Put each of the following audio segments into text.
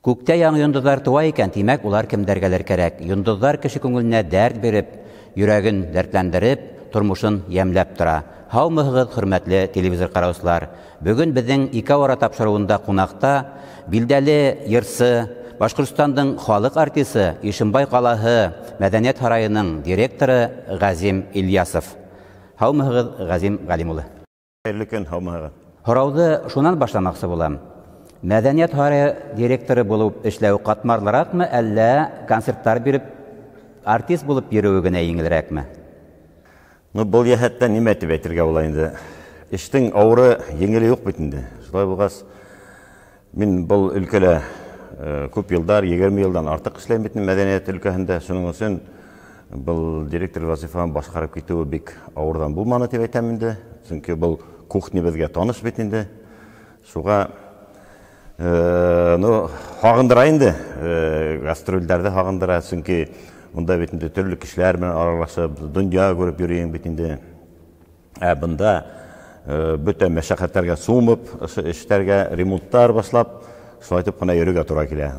Күктә яңы йондызлар туа икән, тимәк, улар кемдәргәлер кәрәк. Йондызлар кеше күңеленә дәрт биреп, йөрәген дәртләндереп, тормышын ямьләп тора. Һаумыгыз, хөрмәтле телевизор караучылар. Бүген безнең ике ара тапшыруында кунакта билдәле йырсы, Башкортстандың халык артисты, Ишембай калаһы Мәдәният һарайының директоры Газим Ильясов. Һаумыгыз, Газим Галимулы. Хәерле көн, һаумыгыз. Һорауды шунан башламакчы булам. Мәдәният һарайы директоры булып эшләү катмарлыракмы, әллә концертлар биреп артист булып йөрүе генә еңелрәкме? Бұл яһәттән нимә дип әйтергә була инде? Эштең авыры еңеле юк бит инде. Шулай булгас, мин бұл өлкәдә күп елдар, 20 елдан артык эшләйм бит мәдәният өлкәһендә. Шуның өчен бұл директор вазифасын башкарып китүе бик авырдан булманы дип әйтәм инде. Чөнки бұл кухня безгә таныш бит инде. Шуга хагындыра инде, гастрольләрдә хагындыра, чөнки монда бит инде төрле кешеләр белән аралашып, дөнья күреп йөрим бит инде. Бunda бөтә мәшәкатьләргә сумып, эшләргә ремонтлар башлап, шулай итеп кына йөрергә туры килә.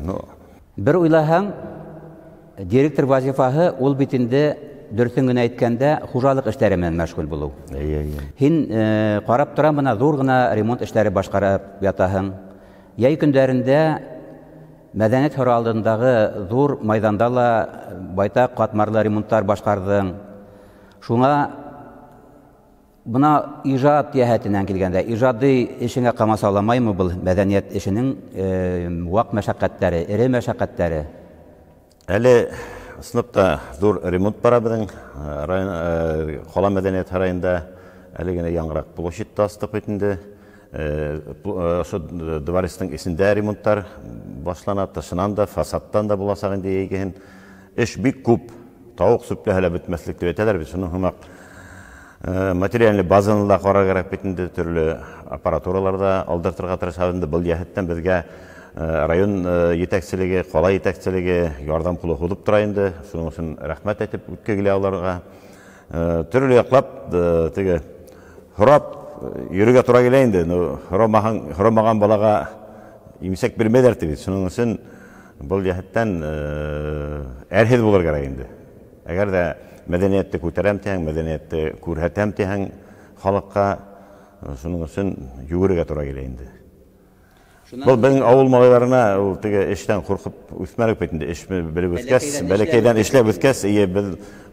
Бер уйлаһаң, директор вазифаһы ул бит инде дөресен генә әйткәндә хуҗалык эшләре белән мәшгуль булу. Һин карап тора, моны зур гына ремонт эшләре башкарып ятаһың. Яй көндәрендә Мәдәният һарайы алдындагы зур майданда ла байтак катмарлы ремонтлар башкардың. Шуңа бuna ижад яһәтенән килгәндә, ижады эшеңә камасауламаймы был мәдәният эшенең вак мәшәкатьләре, эре мәшәкатьләре? Әле сыныпта зур ремонт бара безнең кала мәдәният һарайында, әле генә яңгырак площадь тастык бит инде. Ошо дворецтың исендә ремонттар башлана, тышынан да, фасадтан да буласак инде егән. Эш бик күп, тавык сүпләһә бетмәслек дип әйтәләр бит. Шуның хымак материальный базаны да карарга кирәк бит инде, төрле аппаратураларда алдыртырга тырышабыз инде. Бу яһәттән безгә район җитәкчелеге, кала җитәкчелеге ярдәм кулы һузып тора инде. Шуның өчен рәхмәт әйтеп үткәгелә аларга. Төрле яклап теге һорап йөрергә туры килә инде. Хорамаган балага имсәк бирмәйләр дип. Шуның өчен бу яһәттән әрһез булырга кирәк инде. Әгәр дә мәдәниятте күтәрәм дисәң, мәдәниятте күрһәтәм дисәң халыкка, шуның өчен йөгерергә туры килә инде. Бу безнең авыл малайларына ул теге эштән куркып үсмәлек бит инде. Эш белеп үскәс, бәләкәйдән эшләп үскәс,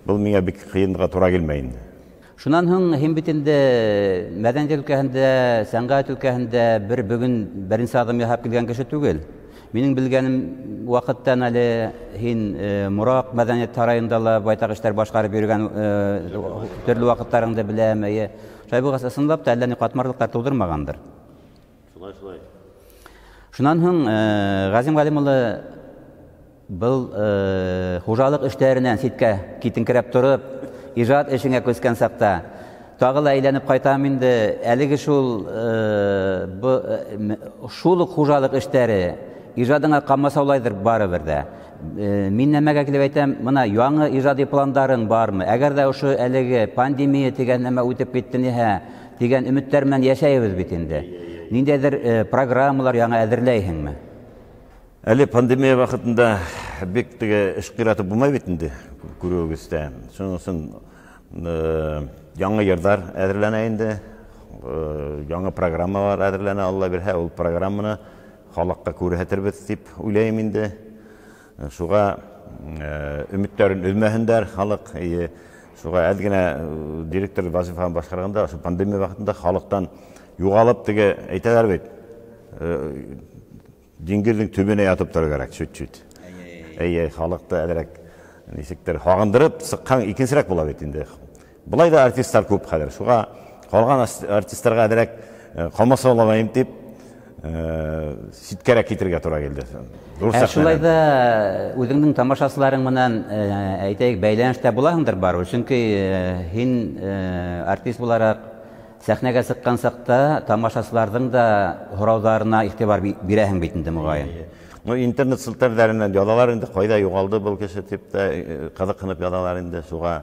бу миңа бик кыенга туры килмәй инде. Шунан һуң һин бит инде мәдәният өлкәһендә, сәнгать өлкәһендә бер бүген беренче адым яһап килгән кеше түгел. Минең белгәнем вакыттан әле һин Мурак мәдәният һарайында ла байтак эшләр башкарып йөргән төрле вакытларыңда беләм. Шулай булгас, ысынлап та әллә ни катмарлыклар тудырмагандыр. Шулай. Шунан һуң Газим Галимулы был хуҗалык эшләреннән ситкә китенкерәп торып, ижад эшеңә күскән сакта тагы да әйләнеп кайтам инде. Әлеге шул хуҗалык эшләре ижадыңа камасаулайдыр барыбер дә. Мин нәмәгә килеп әйтәм, моны яңа иҗади пландарың бармы? Әгәр дә ошо әлеге пандемия дигән нәмә үтеп китте ниһә дигән өметтәр менән яшәйбез бит инде. Ниндәйдер программалар яңа әзерләйһеңме? Әле пандемия вакытында бик теге эш кыйратып булмай бит инде, күрүегездә. Шуның өчен яңа йырдар әзерләнә инде, яңа программалар әзерләнә, Алла бирһә, ул программаны халыкка күрһәтербез дип уйлыйм инде. Шуга өметтәрен өзмәһендәр халык. Шуга әдгенә директор вазифасын башкарганда, ошо пандемия вакытында халыктан югалып теге әйтәләр бит. Диңгезнең төбенә ятып торырга кирәк чуть-чуть. Халыкты әдерәк нисектер хагындырып, сыккан икенчерәк була бит инде. Булай да артистлар күп хәзер. Шуга калган артистларга әдерәк камасауламайм дип ситкәрәк китергә туры килде. Шулай да үзеңнең тамашачыларың менән әйтәйек бәйләнештә булаһыңдыр барыбер. Чөнки һин артист буларак сәхнәгә сыккан сакта тамашачыларның да һораударына игътибар бирәһең бит инде мөгаен. Интернет селтәрләреннән язалар инде, кайда югалды был кеше дип тә кызыкынып язалар инде. Шуга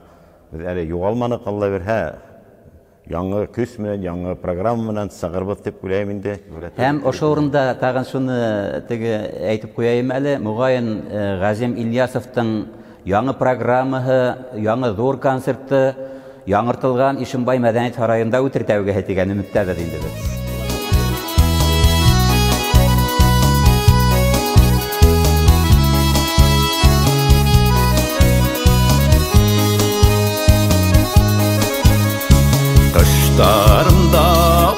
без әле югалманык, Алла бирһә, яңы көс менен, яңы программа менен сагырбыз деп уйлайм инде. Һәм ошо урында тагын шуны теге әйтеп куяйм әле, мугаен Газим Ильясовтың яңы программаһы, яңы зур концерты яңыртылган Ишембай мәдәният сараенда үтер тәүгеһе дигән өметтәбез инде без. Kışlarımda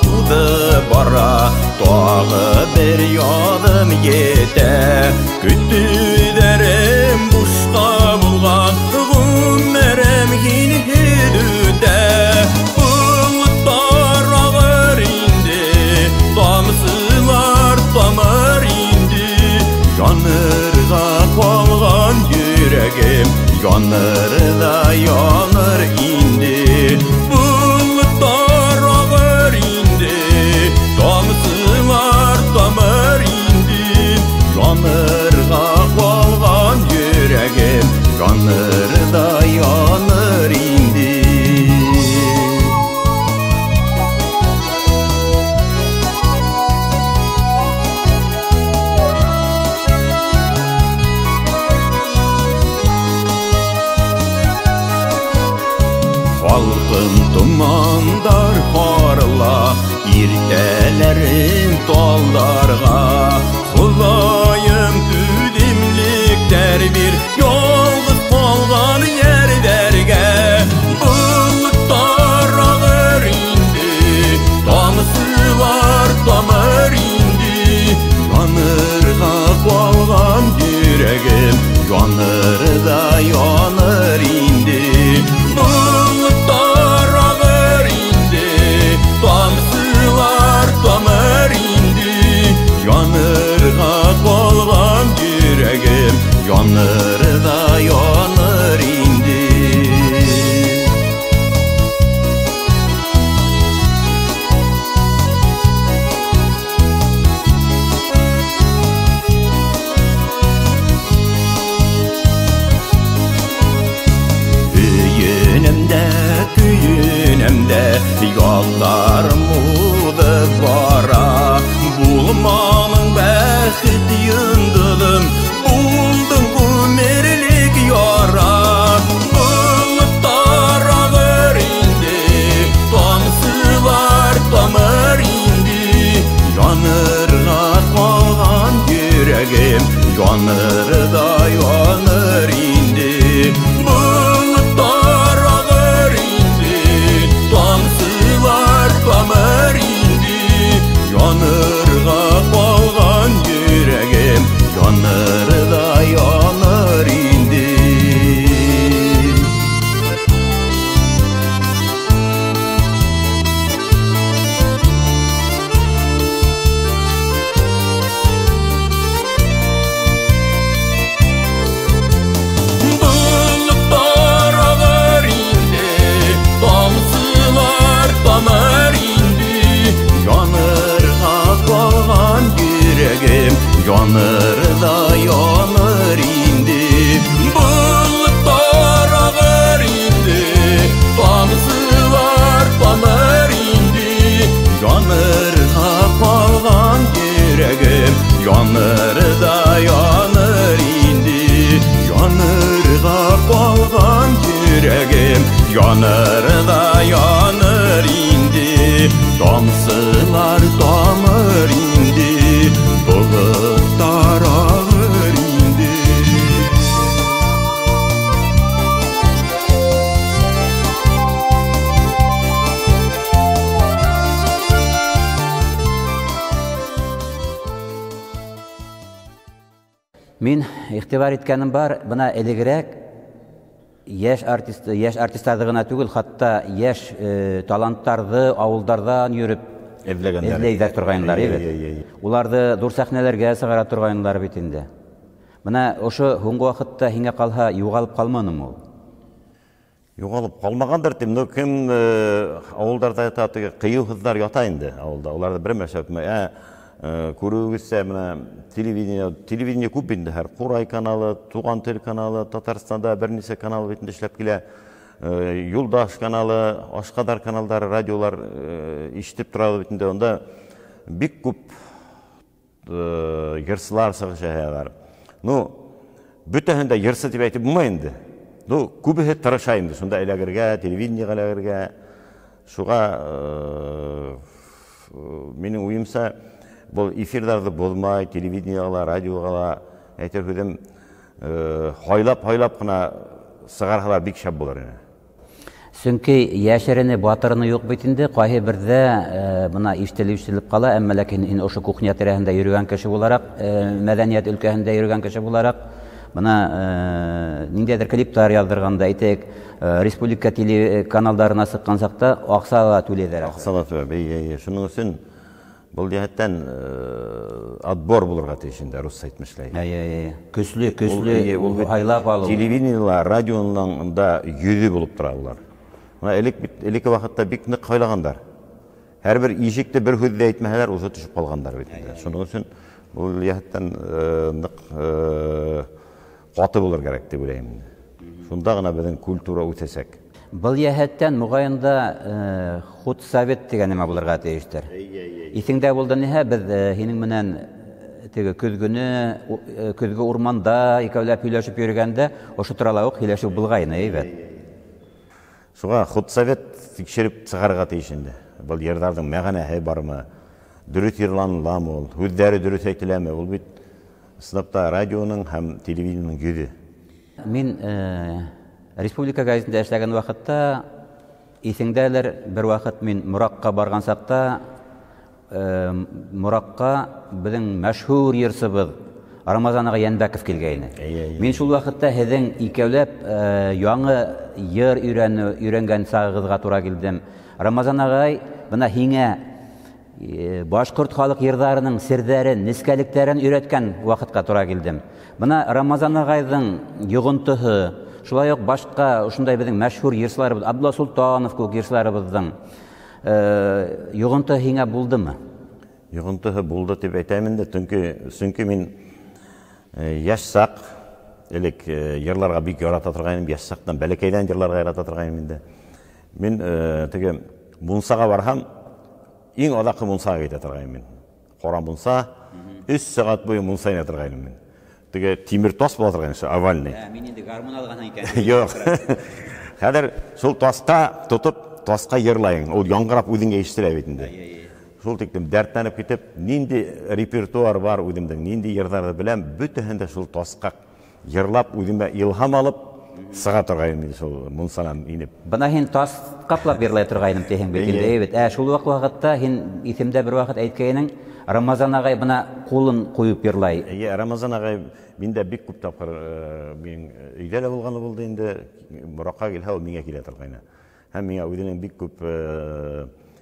udı bara, Toğı bir yadım yete. Küttülerim buşta bulgan, Gümmerem yine hüdüde. Bulutlar ağır indi, Damsılar damır indi. Yanırga kalgan yüreğim, Yanır da yanır indi. Yanırga kalgan yüreğim, yanır da yanır indi. Halkın tumandar harla, irtelerin dallarga. Kulayım güdimlikler bir yolguz kalgan yerlerge. Bulutlar ağır indi, Damsılar damır indi. Yanırga kalgan yüreğim, Yanır da yanır indi. Bulutlar ağır indi, Damsılar damır indi. Yanırga kalgan yüreğim, Yanır da yanır indi. Köyünemde yollarım udı bara. Bulmanın bəxit yındılım, Buldun gümerlik yara. Bulutlar ağır indi, Damsılar damır indi. Yanırga kalgan yüreğim, Yanır da yanır indi. Bulutlar ağır indi, Damsılar damır indi. Yanırga kalgan yüreğim, Yanır da yanır indi. Bulutlar ağır indi, Damsılar damır indi. Yanırga kalgan yüreğim, Yanır da yanır indi. Bulutlar ağır indi, Damsılar damır indi. Yanırga kalgan yüreğim, Yanır da yanır indi. Yanırga kalgan yüreğim, Yanır da yanır indi. Damsılar damır indi, Bulutlar ağır indi. Мин игътибар иткәнем бар, бына элегрәк яшь артистларны гына түгел, хатта яшь таланттарны авылдардан йөреп эзләйдәр торганнар иде. Уларны зур сәхнәләргә сыгара торганнар бит инде. Бына ошо һуңгы вакытта һиңә калһа, югалып калманымы ул? Югалып калмагандыр дим. Но ким авылдарда ята, кыю кызлар ята инде авылда. Уларда бер мәшәп көрүүгүзсө мына телевидение көп инде, һәр Курай каналы, Туган тел каналы, Татарстанда бер нече канал бетинде эшләп килә. Юлдаш каналы, Ашқадар каналдары, радиолар иштеп туралы битинде, онда бик күп йырсылар сыгышалар. Бүтәһендә йырсы дип әйтеп булмый инде. Күбеһе тырыша инде, шунда эләгергә, телевидениегә эләгергә. Шуға минең уемса, бұл эфирларда булмай, телевидениегә, радиога, әйтер һүзем, һайлап кына сыгаргалар бик шәп булыр иде. Сөнки яшерене батырыны юк бит инде, кайһы бердә бына иштелеп кала, әмма ләкин ошо кухня тирәһендә йөргән кеше буларак, мәдәният өлкәһендә йөргән кеше буларак, бына ниндәйдер клиптар яздырганда әйтәк, республика телеканалдарына сыккан сакта аксага түләделәр. Аксага түләп, шуның өчен бұл дияттен отбор булырга тиешинде, рус әйтмешләй. Көсле һайлап алу. Телевидениелар, радионың да йөҙө булып торалар. Элекке вакытта бик нык хайлагандар. Һәрбер ишекте бер һүҙҙе әйтмәһәләр, үзе төшөп калгандар бит. Шуның өчен бул дияттен нык каты булыр кирәк дип уйлыйм. Шунда гына безнең культура үтәсәк. Был яһәттән мугаенда худсовет дигән нәмә булырга тиештер. Исеңдә булды ниһә, без һинең менән теге көзгө урманда икәүләп һөйләшеп йөргәндә, ошо турала ук һөйләшү булгайны, әйбәт. Шуға худсовет тикшереп сыгарга тиешинде. Бұл йырдардың мәгънәһе бармы? Дөрес йырламы ул? Һүҙҙәре дөрес әйтеләме? Ул бит сынапта радионың һәм телевидениенең йөҙө. Мин республика газетында эшләгән вакытта, исеңдәлер, бер вакыт мин Муракка барган сакта, Муракка безнең мәшһүр йырсыбыз Рамазан ага Янбәков килгәйне. Мин шул вакытта һеҙҙең икәүләп яңы йыр өйрәнгән сагыгызга тура килдем. Рамазан агай, бына һиңә башҡорт халык йырҙарының серҙәрен, нескәлектәрен өйрәткән вакытка тура килдем. Бына Рамазан агайҙың йоғонтоһо, шулай ук башҡа ошондай безнең мәшһүр йырсыларыбыҙ, Абдулла Султанов кеүек йырсыларыбыҙҙың йоғонтоһо һиңә булдымы? Йоғонтоһо булды тип әйтәмен дә, сөнки мин яш саҡ, элек йырларға бик ярата торғайным, яш саҡтан бәләкәйҙән йырларға ярата торғайным инде. Мин теге мунсаға барһам, иң аҙаҡҡы мунсаға китә торғайным мин. Ҡара мунса, 3 сәғәт буйы мунса уйнай торғайным мин. Теге тимер тас була торғайны, овальный. Мин инде гармун алған икән. Юҡ. Хәҙер шул таска тотоп, таска йырлайың. Ул яңғырап үҙеңә ишетелә бит инде. Шул тиктем дәртләнеп китеп, нинди репертуар бар үҙемдең, нинди йырҙарҙы беләм, бөтәһен дә шул таска йырлап, үҙемә илһам алып, сыға торғайным инде шул мунсанан инеп. Бына һин тас ҡаплап йырлай торғайным тиһең бит инде. Шул ваҡытта һин иҫемдә бер ваҡыт әйткәйнең, Рамазан ағай бына ҡулын ҡуйып йырлай. Рамазан ағай миндә бик күп тапҡыр өйҙә лә булғаны булды инде, Моракка килһә, ул миңә килә торғайны. Һәм миңә үҙенең бик күп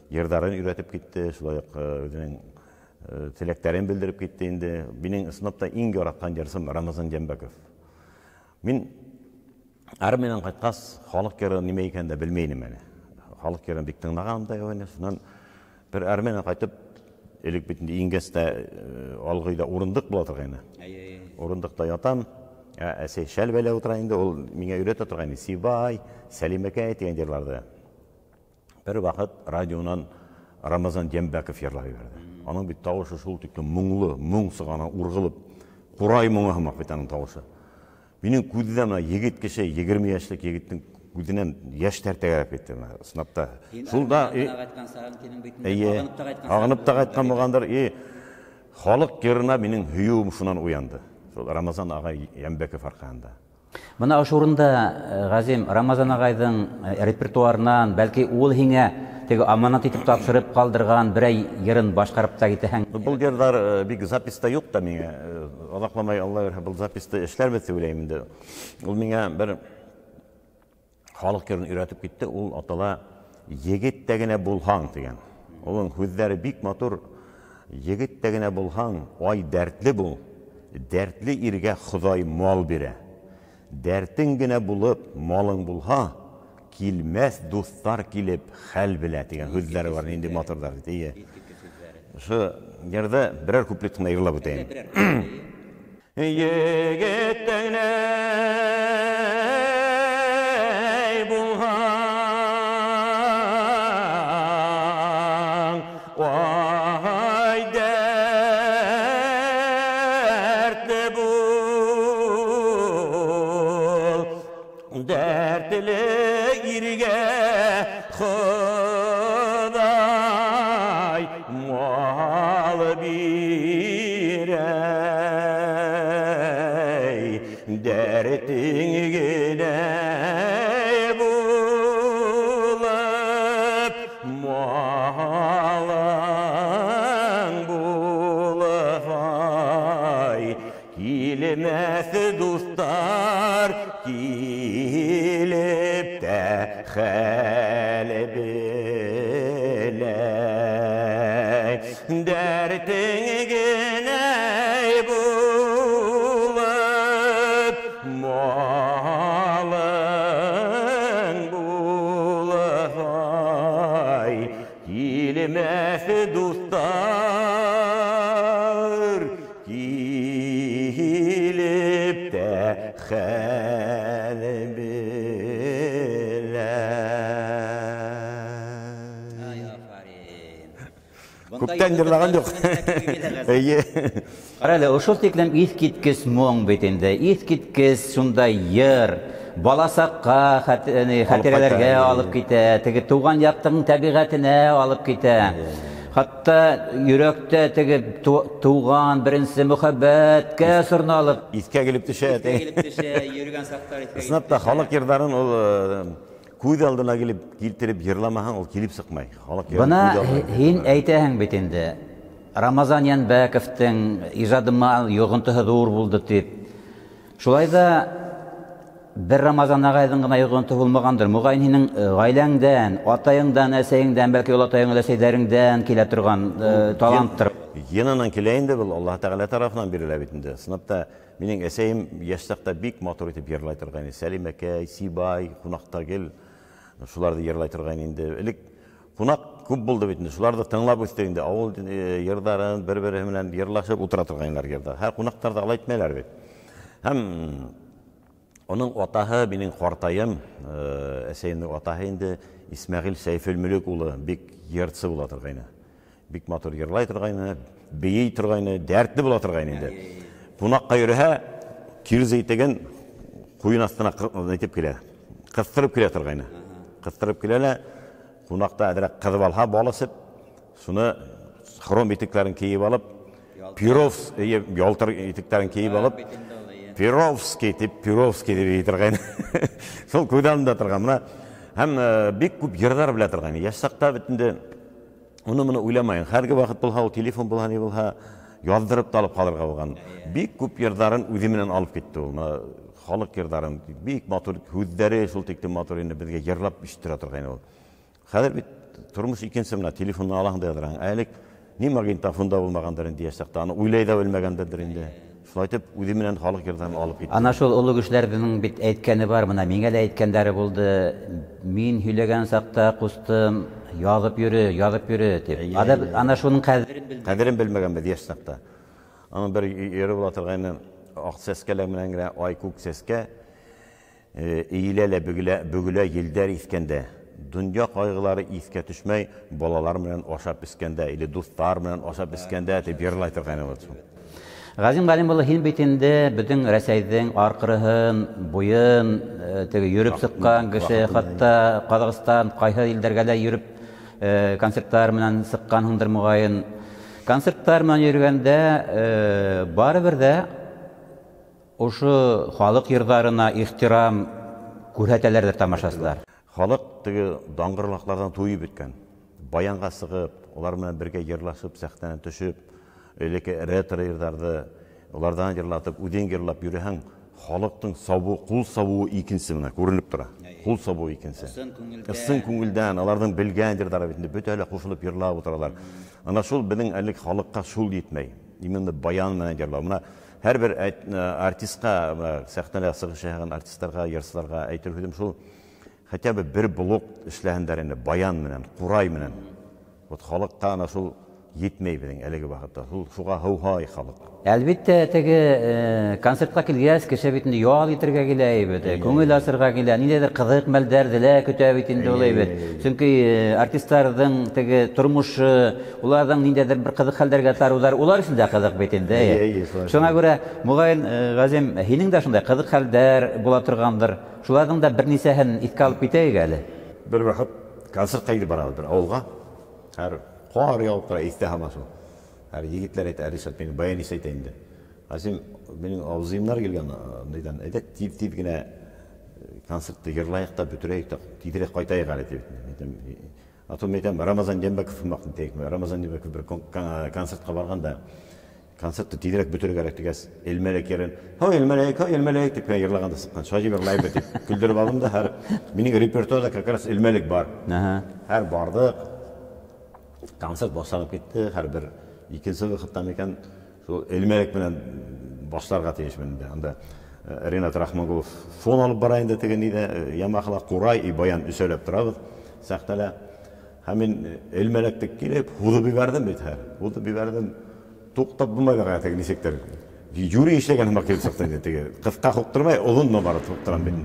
йырҙарын өйрәтеп китте, шулай уҡ үҙенең теләктәрен белдереп китте инде. Минең сынапта иң яратҡан йырсым Рамазан Янбәков. Мин армиянан ҡайтҡас, халыҡ йыры нимә икәнен дә белмәйнем әле. Халыҡ йырын бик тыңлағанмын да, шунан бер армиянан ҡайтып, элек бит инде ингәс тә алғыйҙа урындыҡ була торғайны. Урындыҡта ятам, әсәй шәлбәлә ултыра инде, ул миңә өйрәтә торғайны. Сибай, Сәлимәкәй тигән йырларҙы. Бер ваҡыт радионан Рамазан Янбәков йырлай бирҙе. Аның бит тауышы шул тиклем моңло, моң сығана урғылып, ҡурай моңы һымаҡ бит аның тауышы. Минең күҙҙән егет кеше, 20 йәшлек егеттең күҙенән йәштәр тәгәрәп китте сынапта. Шулда ағынып та ҡайтҡан булғандыр. Халыҡ йырына минең һөйөүем шунан уянды. Шул Рамазан ағай Янбәков арҡаһында. Бына ошо урында, Ғазим, Рамазан ағайҙың репертуарынан, бәлки ул һиңә теге аманат итеп тапшырып ҡалдырған берәй йырын башҡарып та китәһең. Был йырҙар бик записта юҡ та миңә. Оҙаҡламай, Алла бирһә, был записты эшләрбеҙ тип уйлайым инде. Ул миңә бер халыҡ йырын өйрәтеп китте. Ул атала «Егеттә генә булһаң» тигән. Улың һүҙҙәре бик матур. Егеттә генә булһаң, ай дәртле бул. Дәртле иргә Хоҙай мал бирә. Дәртең генә булып, малың булһа, килмәҫ дуҫтар килеп хәл белә тигән һүҙҙәре бар, инде матурҙар. Ошо йырҙа берәр куплет кенә йырлап үтәйем. Егеттә генә булһаң dərtli irge Xuday mal birey dərtin gine bulup malın bulup ay kilmez dostlar kilip de halbile dertin gine bulup malın bulup ay kilmez dostlar kilip de Күптен жырлаған жоқ. Қарайлы, ошол теклем искиткис моң бетинде, искиткис шундай йыр, баласаққа хатирелерге алып ките, теге туған яқтың табиғатына алып ките. Хатта йөрәктә теге туған беренче мөхәббәткә сырналып, Искә килеп төшә. йөргән сактар искә. Сынапта халык йырдарын ул күз алдына килтереп йырламаһаң, ул килеп сыкмай. Бына һин әйтәһең бит инде. Рамазан Янбәковтың иҗадыма йогынтыһы зур булды дип. Шулай да бер Рамазан агайдың гына йогынты булмагандыр. Мугайын һинең гаиләңдән, атайыңдан, әсәйеңдән, бәлки ул атайың әсәйләреңдән килә торган таланттыр. Янынан килә инде бул Аллаһ Тәгалә тарафынан бирелә бит инде. Сынапта минең әсәем яшьтәктә бик матур итеп йырлай торган иде. Сәлимәкәй, Сибай, кунакта гел. Шуларды йырлай торган инде. Элек кунак күп булды бит инде. Шуларды тыңлап үстек инде. Авыл йырдарын бер-бире белән йырлашып утыра торганнар йырда. Һәр кунактарда алай итмәйләр бит. Һәм оның атаһы минең картайым, әсәемнең атаһы инде Исмәгыйль Сәйфелмөлек улы бик йыртсы була торган. Бик матур йырлай торган, бейей торган, дәртле була торган инде. Кунакка йөрһә, кирзе итеген куйын астына әйтеп килә. Кыстырып килә торган. Кыстырып киләләр. Кунакта әдрәк кызып алһа балысып, шуны хром итекләрен киеп алып, Пировс, ялтыр итекләрен киеп алып, Пировский дип әйтергән. Шул күдәмдә торган. Менә һәм бик күп йырлар белә торган. Яшьсакта бит инде уны уйламайын. Һәрге вакыт булһа, ул телефон булһа, ни булһа, яздырып алып калырга булган. Бик күп йырларын үзе менән алып китте ул. Халык йырларын бик матур хүзләре шул тиктән матур инде безгә йырлап ишеттерә торган ул. Хәзер бит тормыш икенче менә телефонны алаң да торган. Әлек ни магнитофонда булмагандыр инде яшьсакта. Аны уйлай да белмәгәндер инде. Шулай итеп үзе менән халык йырларын алып китте. Ана шул улы кешеләрнең бит әйткәне бар, менә миңә дә әйткәннәре булды. Мин һөйләгән сакта кустым, язып йөрө дип. Ана шуның кадерен белмәгән бит яшьсакта. Аны бер йөрү була торган ак сәскәләр менән генә ай күк сәскә иеләлә бөгелә елдәр искәндә. Дөнья кайгылары искә төшмәй, балалар белән ашап искәндә, или дуслар белән ашап искәндә дип йырлай торган ул. Газим Галим улы һин бит инде безнең Рәсәйнең аркырыһын, буен теге йөреп сыккан кеше, хатта Казакстан, кайһы илдәргә дә йөреп концертлар менән сыкканһыңдыр мугайын. Концертлар менән йөргәндә барыбер дә ошо халык йырларына ихтирам күрһәтәләрдер тамашачылар. Халык теге даңгырлыклардан туйып беткән. Баянга сыгып, алар белән бергә йырлашып, сәхнәдән төшеп, элеке ретро йырларды алардан йырлатып, үден йырлап йөрәһәң, халыктың кул сабуы икенче менә күренеп тора. Кул сабуы икенче. Ысын күңелдән аларның белгән йырлары бит инде бөтәле кушылып йырлап утыралар. Ана шул безнең әлек халыкка шул җитмәй. Именно баян менән йырлау. Менә һәрбер артистка, сәхнәдә сыгышаган артистларга, йырчыларга әйтер идем шул, хотя бы бер блок эшләһәндәр инде баян менән, курай менән. Вот халыкка ана шул җитмәй безнең әлеге вакытта. Шуга һау-һай халык. Әлбәттә, теге концертка килгәс, кеше бит инде ял итәргә килә бит, күңел асырга килә, ниндидер кызык мәлдәрдә лә көтә бит инде ул бит. Чөнки артистларның теге тормышы, уларның ниндидер бер кызык хәлләргә тарулар, улар өчен дә кызык бит инде. Шуңа күрә, мугайын Газим, һинең дә шундай кызык хәлләр була торгандыр. Шуларның да бернисәһен искә алып китәйек әле. Bir vaqt konsertga gidip barabız bir avulga. Her qar yağıp tura istihaması. Her yigitler aytı, Arifat beni bayan isaytı indi. Azim benim avzıyımlar gelgen neyden tip gene konsertde yırlayık da bütüreyik da tidirek qaytayık alet dedim. Atom aytam Ramazan Jembekov maqtın tekme. Ramazan Jembekov bir konsertga barganda konsertde tidirek bütürek alet degəs elmelek yerin. Ha elmelek dep yırlaganda sıqqan. Şaji bir layb etip güldürüp aldım da her mening repertuarda kakras elmelek bar. Her bardık. Konsert başlanıp gitti. Her bir ikinci vaqtdan ekan şu elmelek bilen başlarga teşmende. Anda Renat Rahmagulov fon alıp barayın da degen ide Yamaxla Quray bayan söylep turabız. Saqtala hemen elmelektik kelip hudu biberdim bet her. Hudu biberdim. To'xtab bulmaydi hayatı nisekler. Jüri işlegen makil saqtaydı dege. Qısqa qoqturmay olunma bari to'xtaram ben.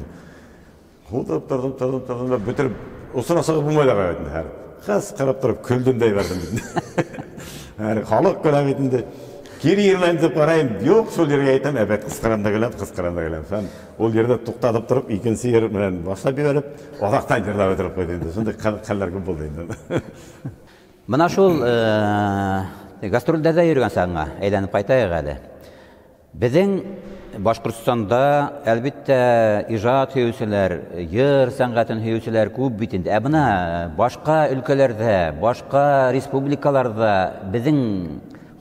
Hudub turdim da bitirib osuna sığıp bulmaydı hayatı her. Qas qarab turib küldüm dey verdim. Her xalq köleminde geri yerlerini dep qarayım. Yo'q, şol yerge aytam, evet qısqaranda gelem. Sen ol yerde to'xtatib turib, ikinci yer bilen başlap berip, odaqtan yerlab o'tirib qo'ydi endi. Sonda qallar ko'p bo'ldi endi. Mana şol gastrollarda yürüyen sana eğlenip kaytayıq әлі. Bizim Başkürtistanda elbette icraat hüyüsüler, yır sanatın hüyüsüler көп bitindi. Buna başka ülkelerde, başka respublikalarda bizim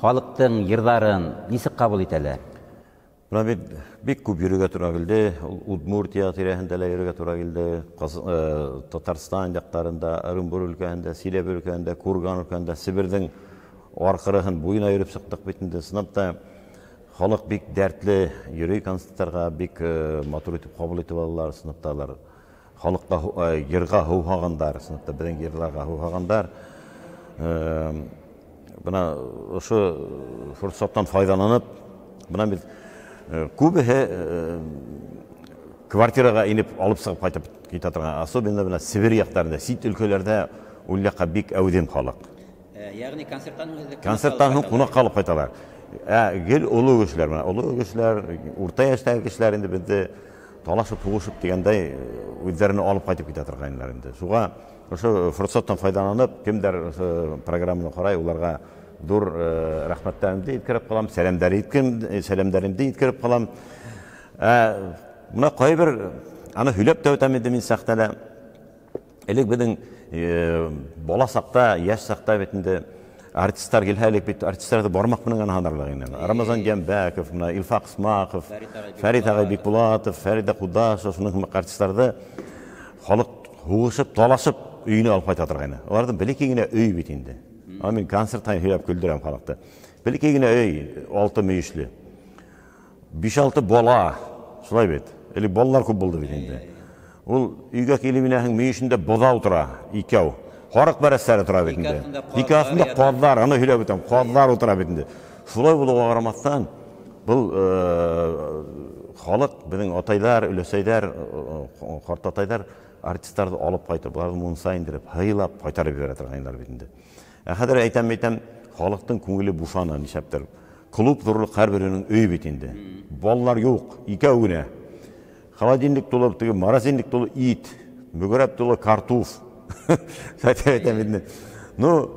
halktın yırların nesi kabul eteler? Buna bir көп yürüge tura geldi. Udmurtiya tirahindele yürüge tura geldi. Tatarstan yaklarında, Arınbur ülkende, Silep ülkende, Kurgan ülkende, Sibir'den Orqırığın boyuna yürüp sıqtık betinde sınıfta xalq bek dertli yürüy konsertlarga bek motor etip qabul etip aldılar sınıftalar. Xalqqa yırğa huvhagandar sınıfta bizden yırlarga huvhagandar. Buna şu fırsattan faydalanıp buna biz көбі kvartiraga inip alıp sığıp qaytып ketatırgan. Особенно buna Sibir yaqtarında, Sit ülkelerde ulyaqqa bek әудем xalq. Yani konserttan quna qalıp qaytalar. Gel ulu kişiler bana. Ulu kişiler, orta yaştagi kişiler indi bizde talaşıp tuğuşup degenday özlerini alıp qaytıp ketatırganlar indi. Şuğa şu fırsattan faydalanıp kimler programını qaray ularga dur rahmatlarimni yetkirip qalam, salamlarimni yetkirip qalam. Buna qoy bir ana hülep tövtəmedi min saqtala. Elek bizden bola saqta, yaş saqta betinde artistlar gelhalik bit artistlarda barmaq bilen hanarlar indi. Ramazan Jembekov, İlfaq Ismaqov, Farid Ağabekbulatov, Farida Qudasov, şunun artistlarda xalq huğuşup, talaşıp uyuna alıp qaytatırgan. Onlardan bilekigine öy bitindi. Amin konserttan hülep güldürem xalqta. Bilekigine öy 6 meyişli. 5-6 bola, şulay bet. Eli bolalar көп boldu bitindi. Ol uyga keliminin meyişinde boza otura, ikav. Qaraq barasları otura bitindi. Nikasında qadlar, ana hülep etem, qadlar otura bitindi. Şulay boluğa qaramasdan bu xalq bizning ataylar, üleseyler, qart ataylar artistlarni alıp qaytib, bularni munsayindirib, haylap qaytarib beratirganlar bitindi. Hadir aytam xalqning ko'ngli buşana nişaptir. Klub turli har birining uyi bitindi. Bolalar yo'q, ikkovgina. Холодильник толып, морозильник толы it, mügürep толы kartuf. Aytam bitindi. Ну,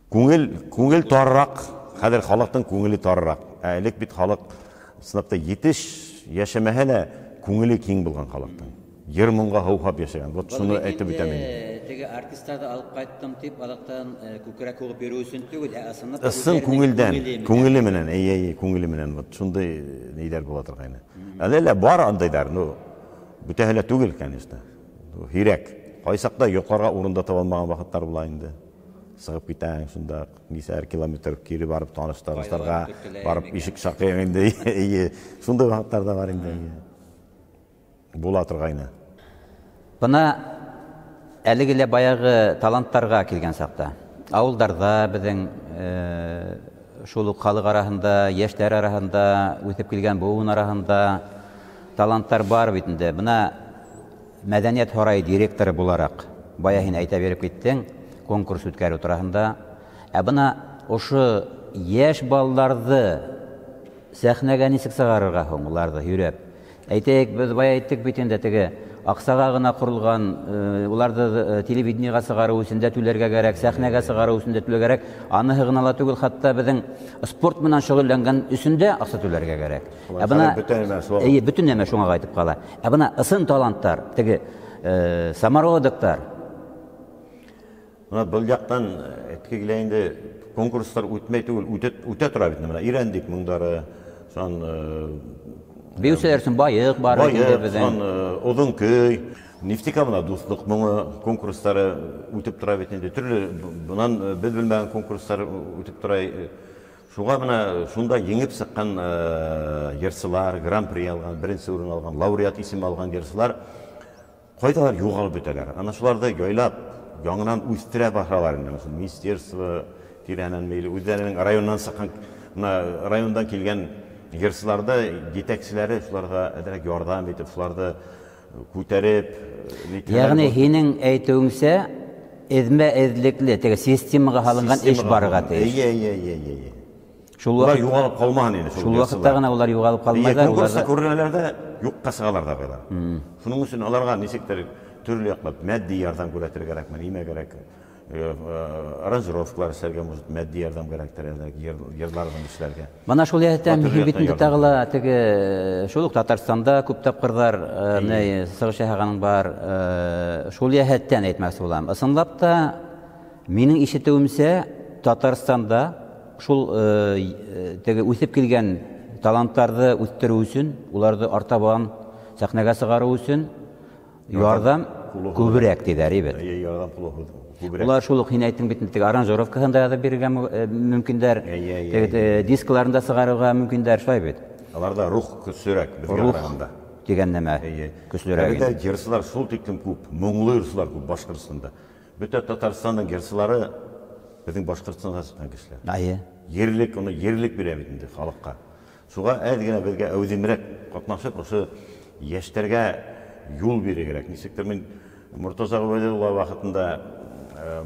ko'ngil torroq, hadir xalqning ko'ngli torroq. Elek bit xalq sınıfta yetiş yaşamahala ko'ngli keng bo'lgan xalqning. 20 mingga huvhab yaşagan. Bu şunu aytib o'taman. Tege artistlarni alıp qaytdim deb alaqdan ko'krak o'g'ib beruvsin tugul aslında ısın ko'ngili bilan, ko'ngili bilan shunday neylar bo'latirgani. Alala bor andaylar, no. Бүтәһелә түгел, конечно. Хирәк. Кайсакта юқарга урында таба алмаган вакытлар була инде. Сыгып китәң шунда, нисәр километр кире барып таныштырыштарга, барып ишек шакыйм инде. Шундай вакытлар да бар инде. Була торгайны. Бuna әлегеле баягы таланттарга килгән сакта. Авылдарда безнең шул халык арасында, яшьләр арасында, үтеп килгән буын арасында таланттар бар бит инде. Бuna Мәдәният һарае директоры буларак бая һин әйтә берип киттең, конкурс үткәрү турында. Бuna ошо яшь балларны сәхнәгә нисек сыгарырга һуң уларны йөрәп? Әйтәйек, без бая әйттек бит инде теге аксага гына курылган, уларда телевидениега сыгару өчен дә түләргә кирәк, сәхнәгә сыгару өчен дә түләргә кирәк. Аны гына түгел, хәтта безнең спорт менән шөгыльләнгән өчен дә акча түләргә кирәк. Бөтен нәмә шуңа кайтып кала. Бuna ысын таланттар, теге самородоктар. Бұл жақтан әтке келейінде конкурстар өтмей түгіл, өте тұра бітін. Ирендік мұңдары, Беуселерсін байық бар. Оҙын көй, нефтика мұна достық мұңы конкурстары өтіп тұра бітінде. Түрлі бұнан біз білмеген конкурстар өтіп тұра. Шуға мұна шунда еңіп сыққан ерсілар, гран-при алған, бірінші орын алған, лауреат есім алған ерсілар қойдалар юғалып өтелер. Ана шуларды гөйлап, яңынан өстіре бақыраларында. Министерство тирәнен мейлі, өздерінің районнан сыққан, райондан келген ерсіларды, детекшілері шуларға әдірек ярдам етіп, шуларды көтеріп. Яғни, хенің әйтуіңсе, әзме әзілеклі, теге системаға халынған еш барыға тейш. Олар юғалып қалмаған ені. Шул вақыттағына олар юғалып қалмайдар. Конкурста көрінелерді юққа сығалар да қайлар. Шының үшін оларға несектер түрлі яқлап, мәдді ярдам көретір керек, еме керек, аранжировкалар істерге мұжыт, мәдді ярдам керектер, ерлардан үшлерге. Мана шул яхеттен бітінде тағыла, теге шулық Татарстанда көп тапқырдар сығышы ағаның бар, шул яхеттен әйтмәксі болам. Осынлап та, менің ишетуімсе Татарстанда шул үсіп келген таланттарды үстіру үшін, оларды артабан сәхнәгә сығару үшін ярдам көбірек дейдер, ебет. Олар шулық хин әйттің бітінде аранжировкасында да берген мүмкіндер, дискаларында сығаруға мүмкіндер, шай бет. Аларда рух көсірек бізге арағында. Деген нәмә көсілерек. Әбіде жерсілар шул тектім көп, мұңлы ерсілар көп Башқұртстанда. Бүті Татарстанның ерсілары біздің Башқұртстанға шыққан кешілер. Ерлік, оны ерлік беремейдінде халыққа. Суға әдігіне бізге әудемірек қатнашып, осы ештерге юл бере керек. Несектер мен Мұртаза Ғабайдулла вақытында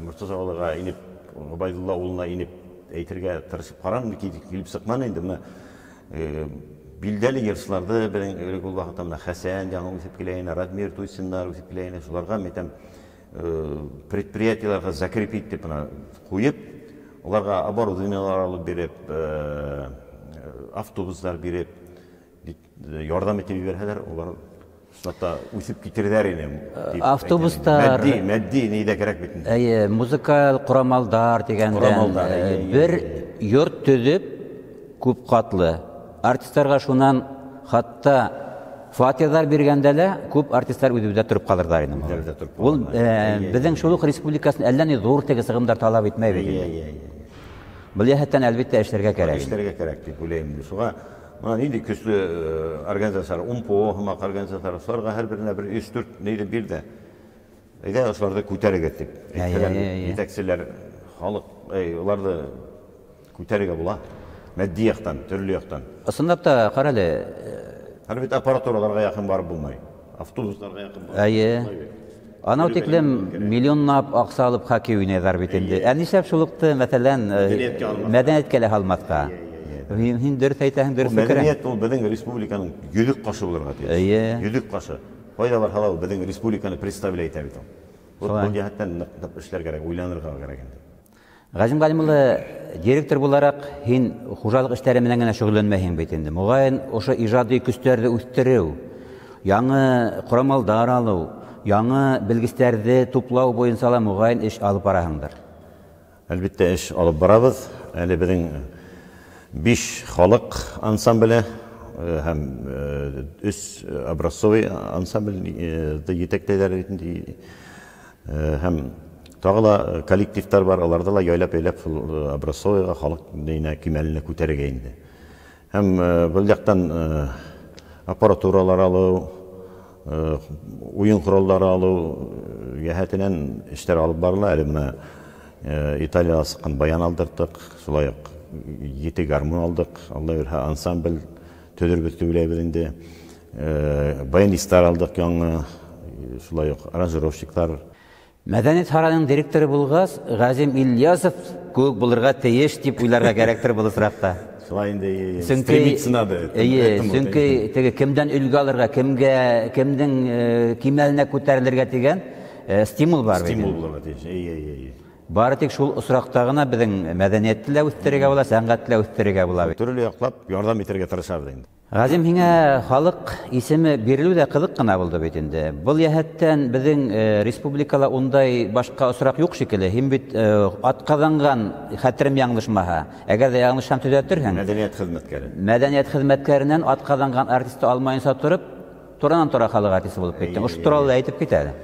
Мұртаза инеп, Ғабайдулла ұлына инеп, әйтерге тырышып қарам, келіп сықман енді. Билдәлі ерсіларды біздің өрек ол вақытта Хәсән, жаңа өсіп келейіне, Радмир Туйсындар өсіп келейіне, соларға метем предприятияларға закрепить деп қойып, оларға оборудованиялар алып беріп, автобустар беріп, ярдам етіп берәлер, олар сынатта өсіп кетердер енем. Автобустар... Мәдди нейді керек бетінде. Музыкал құрамалдар дегенден бір йорт төзіп, көп қатлы. Артисттарға шунан хатта фатиялар бергәндәле көп артистлар үҙебеҙҙә тороп ҡалырҙар ине. Ул беҙҙең шулуҡ республикасын әллә ни ҙур теге сығымдар талап итмәй бит. Был йәһәттән әлбиттә эшләргә кәрәк. Эшләргә кәрәк дип уйлайым. Шуға нинди көслө организациялар, УМПО һымаҡ организациялар, шуларға һәр беренә бер 3-4 нейҙе бирҙе. Әйҙә ошоларҙы күтәрергә тип. Етәкселәр, халыҡ, уларҙы күтәрергә була. Мәдди яҡтан, төрлө яҡтан. Ысынлап та ҡарале. Әлбәттә аппаратураларға яҡын барып булмай. Автобустарға яҡын барып. Анау тиклем миллионлап аҡса алып хоккей уйнайҙар бит инде. Нишләп шулыҡты, мәҫәлән, мәҙәниәткә лә һалмаҫҡа? Һин дөрөҫ әйтәһең, дөрөҫ фекер. Мәҙәниәт ул беҙҙең республиканың йөҙөк ҡашы булырға тейеш. Йөҙөк ҡашы. Ҡайҙа бар һала ул беҙҙең республиканы представлять итә бит ул. Был йәһәттән эшләр кәрәк, уйланырға кәрәк инде. Ғазим Ғалимұлы, директор булараҡ, һин хужалыҡ эштәре менән генә шөғөлләнмәйһең бит инде. Моғайын, ошо ижади көстәрҙе үҫтереү, яңы ҡорамалдар алыу, яңы белгестәрҙе туплау буйынса ла моғайын эш алып бараһыңдыр. Әлбиттә, эш алып барабыҙ. Әле беҙҙең 5 халыҡ ансамбле һәм 3 образцовый ансамблде етәкләйҙәр ретінде һәм тағы ла коллективтар бар, аларда ла яйлап-яйлап образцовыйға халыҡ нейіне кимәленә күтәрергә инде. Һәм был яҡтан аппаратуралар алыу, уйын ҡоралдары алыу йәһәтенән эштәр алып барыла. Әле бына Италияға сыҡҡан баян алдырттыҡ, шулай уҡ 7 гармон алдыҡ, алла бирһә ансамбль төҙөрбөҙ тип уйлайбыҙ инде. Баянистар алдыҡ яңы, шулай уҡ аранжировщиктар. Мәҙәниәт һарайының директоры булғас, Ғазим Ильясов күк булырға тейеш тип уйларға кәрәктер был осраҡта. шулай стремиться надо. Сүнки теге кемдән үлгә алырга, кемдең кимәленә күтәрелергә дигән стимул бар бит. Стимул булырга тиеш. Бары тик шул осракта гына безнең мәдәниятне лә үстерергә була, сәнгатьне лә үстерергә була бит. Төрле яклап ярдәм итәргә тырышабыз инде. Газим, һиңә халык исеме бирелү дә кызык кына булды бит инде. Бу яһәттән безнең республикала ундай башка осрак юк шикелле. Һин бит атказанган, хәтерем яңлышмаһа, әгәр дә яңлышсам төзәтерһең. Мәдәният хезмәткәре. Мәдәният хезмәткәреннән атказанган артистты алмаенса торып, туранан-тура халык артисты булып киттең. Ошо туралы әйтеп кит әле.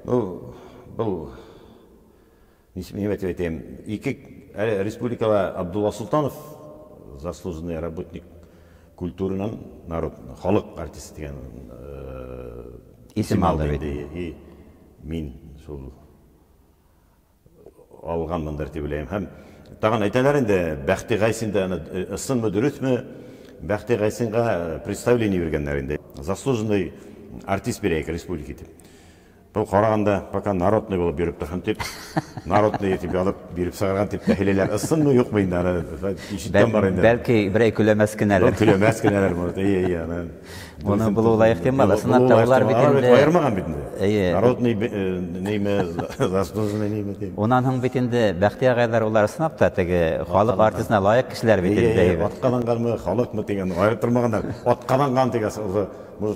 Бу нимә дип әйтәм, республикала Абдулла Султанов, заслуженный работник культурынан народ, халык артисты дигән исем алды бит. Мин шул алганмындыр дип уйлыйм. Һәм тагын әйтәләр инде, Бәхти Гайсин да ысынмы, дөресме, Бәхти Гайсинга представление биргәннәр инде. Заслуженный артист бирәйек республика дип. Бұл қарағанда, пока народный болып беріп тұрған деп, народный етіп алып, беріп сағарған деп тәхилелер ұсын мұ, yok mu indi? İşitten var indi. Belki birey külemez kıneler. Külemez kıneler var. Onu bulu olayıq değil mi? Sınavda olar bitinde. Ayırmağın bitinde. Народный neyme, zasluzun neyme deyim. Ondan hın bitinde, Bəxti ağaylar olar sınavda, tegi, xalıq artisine layık kişiler bitinde. Atqadanған mı, xalıq mı degen, ayırıp durmağanlar. Atqadanған degen,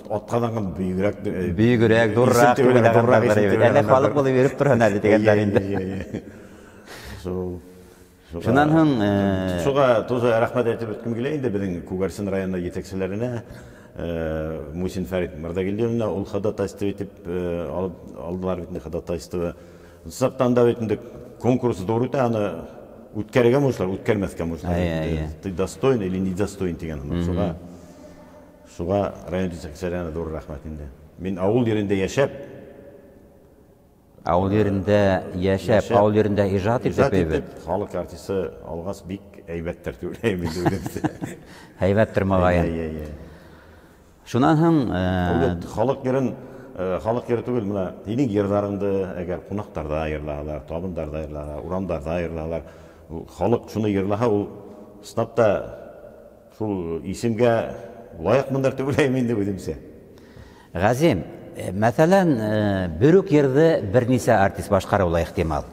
atqadanған büyügrek, durrak, әлі халық болып беріп тұрған әлі дегендер енді. Шунан хын... Шуға тозы рахмат әйтіп өткім келейінді біздің Көгарсин районына етекшілеріне, Мусин Фәрит Мырдагелдеевна, ол ходатайство етіп алдылар бетінде ходатайство. Саптан да бетінде конкурсы doğruydu, аны үткәргә мұшылар, үткәрмәскә мұшылар. Ты достоин или не достоин деген. Шуға район жетекшілеріне doğru рахмат енді. Мен ауыл yerinde yaşap, ауыл yerinde ижат етіп бейбет. Халық артисі алғас бик әйбәттер төлеймін деп. Әйбәттер мағайын. Шунан хың... Халық ері түгел, мұна, енің ердарыңды, әгер қонақтарда айырлағалар, табындарда айырлағалар, урамдарда айырлағалар, халық шуны ерлаға, ол сынапта шул исемге лайық мұндар төлеймін деп өдімсе. Газим, мәсәлән, бүрік ерді бір несе артист башқараула ихтимал.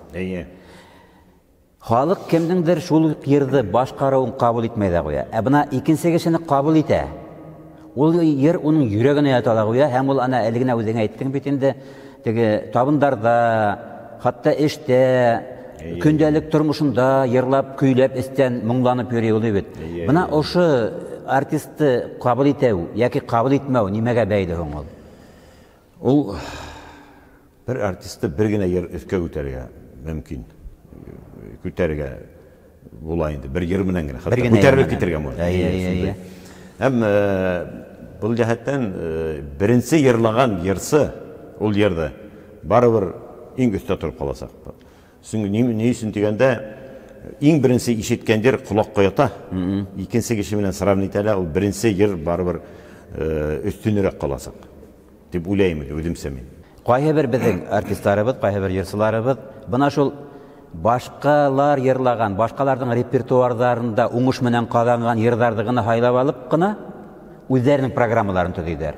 Халық кемдіңдір шул ерді башқарауын қабыл етмейді қоя. Бұна икенсе кешені қабыл ете. Ол ер оның жүрегіне атала қоя, һәм ол ана әлігіне өзің айттың бетінде табындарда, хатта іште, күндәлік тұрмышында ерлап, көйлеп, істен мұңланып өре олы бет. Бұна ошы артисті қабыл етеу, яки қабыл етмеу, немеге бәйді оң ол? Ол бір артисті бір гіне ер өске көтерге мүмкін. Көтерге болайынды, бір ер мінен гіне. Көтеріп кетерге мұр. Әм бұл жәхеттен бірінші ерлаған ерсі, ол ерді бары бір ең өсті тұрып қаласақ. Не үшін дегенде, ең бірінші ишеткендер құлақ қоята, екенсі кешіменен сравнитәлі, ол бірінші ер бары бір өстінірек қаласақ. Деп ойлаймын, өдімсемен. Қайы бір біздің артистларыбыз, қайы бір ерсіларыбыз, бұна шул башқалар ерлаған, башқалардың репертуардарында уңыш менен қаланған ердардығыны хайлап алып қына, өздерінің программаларын төдейдер.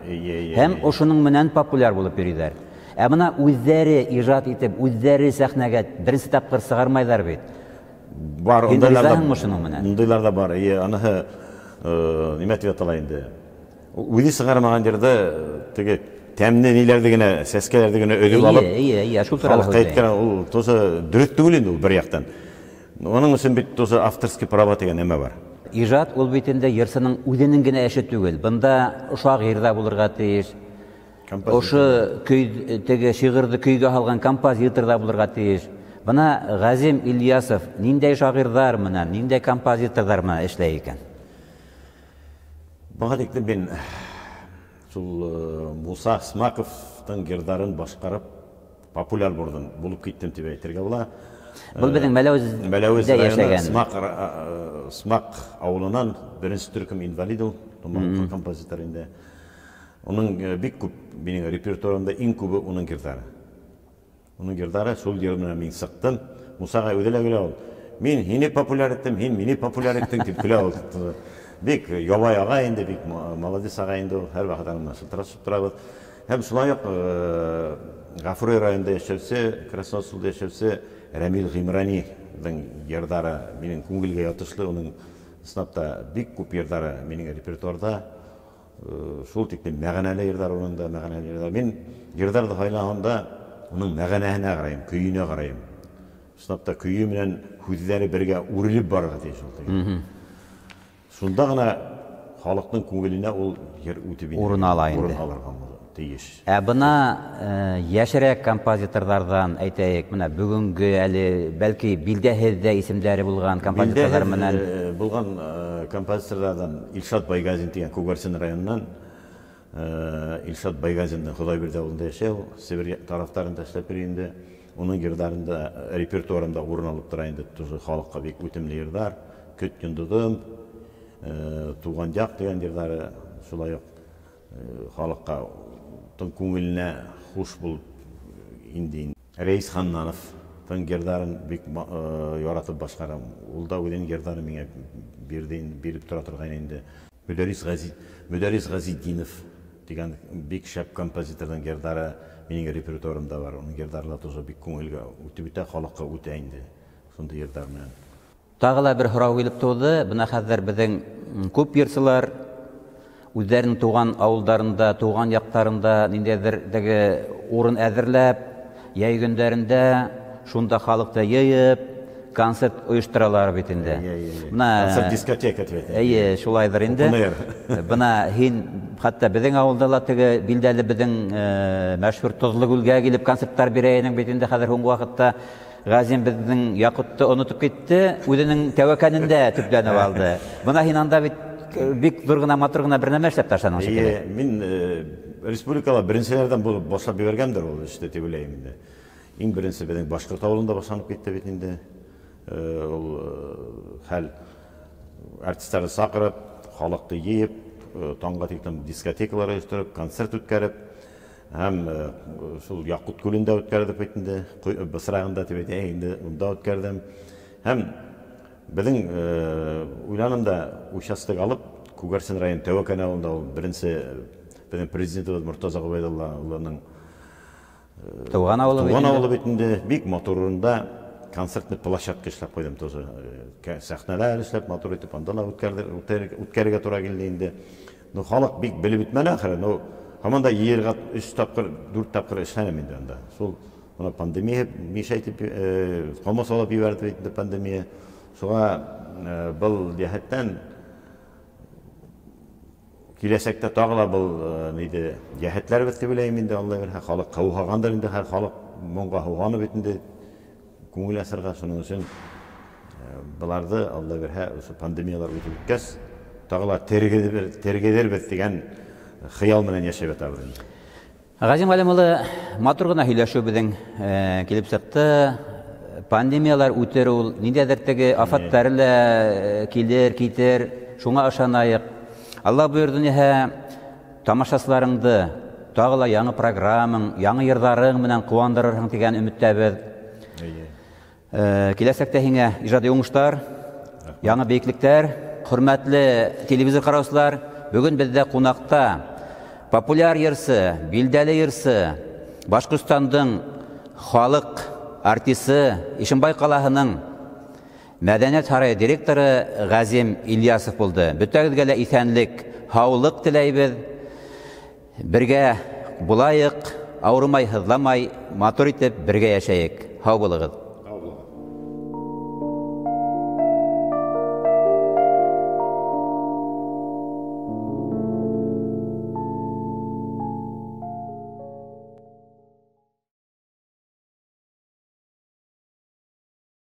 Hem ошының менен популяр болып берейдер. Әміна өздері ижат етіп, өздері сәхнәгә бірінші тапқыр сығармайдар бейт. Бар, ондайлар да бар. Анығы, немет веталайынды. Өйді сығармаған жерді, теге, тәміне нелердігіне, сәскелердігіне өдіп алып, халыққа еткені, ол тосы дүрет түгілінді ол бір яқтан. Оның үшін бет тосы авторский права деген әмі бар. Ижат ол бетінде ерсінің өденің гіне әші түгіл. Бұнда ұшақ ерда болырға тейіш, ошы шиғырды күйге алған композиторда болырға тейіш. Бұна Ғазим Ильясов ниндей шағырдар мұнан, ниндей композитордар мұнан әшлей екен? Бұға декті мен Musa Смақовтың гердарын башқарып, популяр болдым, болып кеттім деп әйтерге бола. Бұл біздің Мәләуізде яшеген. Смақ ауылынан бірінші түркім инвалид ол, композитор енді. Оның бек көп, менің репертуарымда ең көбі оның гердары. Оның гердары сол гердарын мен сықтым. Мұсаға өделі ол, Мин һине популяр иттем, һин мине популяр иттең дип көлә алды. Бик ябай ага инде, бик молодец ага инде, һәр вакыт аңа шылтырашып торабыз. Һәм шулай ук Гафури районында яшәүче, Красноселда яшәүче Рамил Гыймраниның йырдары минең күңелгә ятышлы, уның сынапта бик күп йырдары минең репертуарда. Шул тиклем мәгънәле йырдар урында, мәгънәле йырдар. Мин йырдарды хайлаганда уның мәгънәһенә карайм, көйенә карайм. Сынапта көйе менән һүзләре бергә үрелеп барырга тиеш ул. Шунда гына халыкның күңеленә ул йыр үтеп инде. Урын ала инде. Урын алырга тиеш. Бына яшерәк композиторлардан әйтәйек, менә бүгенге әле бәлки билдәһездә исемдәре булган композиторлар менән булган композиторлардан Илшат Байгазин дигән Күгәрсен районыннан Илшат Байгазинның Худайберди авылында яшәү, Сибир тарафтарында эшләп йөри инде. Уның йырдарында репертуарында урын алып тора инде, тоже халыкка бик үтемле йырдар. Көт йондыдым, Туган як дигән йырдары шулай ук халыкка күңеленә хуш булып инде. Рәис Ханнановның йырдарын бик яратып башкарам. Ул да үзенең йырдарын миңа биреп тора торган инде. Мөдәррис Газидинов дигән бик шәп композиторның йырдары минең репертуарымда бар. Уның йырдары тоже бик күңелгә үтеп үтә, халыкка үтә инде. Шундый йырдар менән. Тагы да бер һорау килеп туды. Бына хәзер безнең күп йырчылар үзләренең туган авылларында, туган яктарында ниндидер урын әзерләп, яй көндәрендә шунда халыкта йыйып, концерт оештыралар бит инде. Концерт дискотека дип әйтә. Шулайдыр инде. Бына һин хәтта безнең авылда ла теге билдәле безнең мәшһүр Тозлы күлгә килеп концертлар бирәйнең бит инде хәзер һуңгы вакытта Газим безнең Якутты онытып китте, үзенең тәвәккәлендә төпләнеп алды. Бына һин анда бит бик зур гына матур гына бер нәмә эшләп ташладың шикелле. Мин республикала беренчеләрдән булып башлап биргәндер ул эште дип уйлыйм инде. Иң беренче безнең Башкорт авылында башланып китте бит инде. Ул хәл артистларны сакырып, халыкты йыйып, таңга тиклем дискотекалар оештырып, концерт үткәреп, һәм шул Якут күлендә үткәрдек бит инде. Бысрагында дип әйтә инде, унда үткәрдем. Һәм безнең уйланымда участок алып, Күгәрсен район Тәвәкән авылында ул беренче безнең президентыбыз Муртаза Губайдулла улының туган авылы бит инде. Бик матурында концертный площадка эшләп куйдым тоже. Сәхнәләр эшләп матур итеп анда үткәрергә туры килде инде. Ну халык бик белеп битмәне ахыры. Ну һаманда йырга 3 тапкыр, 4 тапкыр эшләнем инде анда. Шул Ona pandemiya mishaytib qolmas olib yubordi inде pandemiya. Шуңа был җәһәттән киләсәктә тагыла был ниде җәһәтләр бит дип уйлыйм инде Алла бер халык каугагандыр инде һәр халык моңга хуганы бит инде күңел асырга шуның өчен буларды Алла бер пандемиялар үтеп киткәч тагыла тергедер бит дигән хыял менән яшәп ятабыз инде. Газим Галим улы матур гына һөйләшү безнең килеп чыкты. Пандемиялар үтер ул, ниндәдер теге афаттары ла килер, китер, шуңа ышанайык. Алла буйырды ниһә тамашачыларыңды тагыла яңа программаң, яңа йырдарың менән куандырырһың дигән өметтәбез. Киләсәктә һиңә иҗади уңышлар, яңа бейеклектәр, хөрмәтле телевизор караучылар, бүген бездә кунакта популяр йырсы, билдәле йырсы, Башкортстандың халык артисты Ишембай калаһының Мәдәният сарае директоры Газим Ильясов булды. Бөтәгезгә лә исәнлек, һаулык теләйбез. Бергә булайык, авырмай, һызламай, матур итеп бергә яшәйек. Һау булыгыз.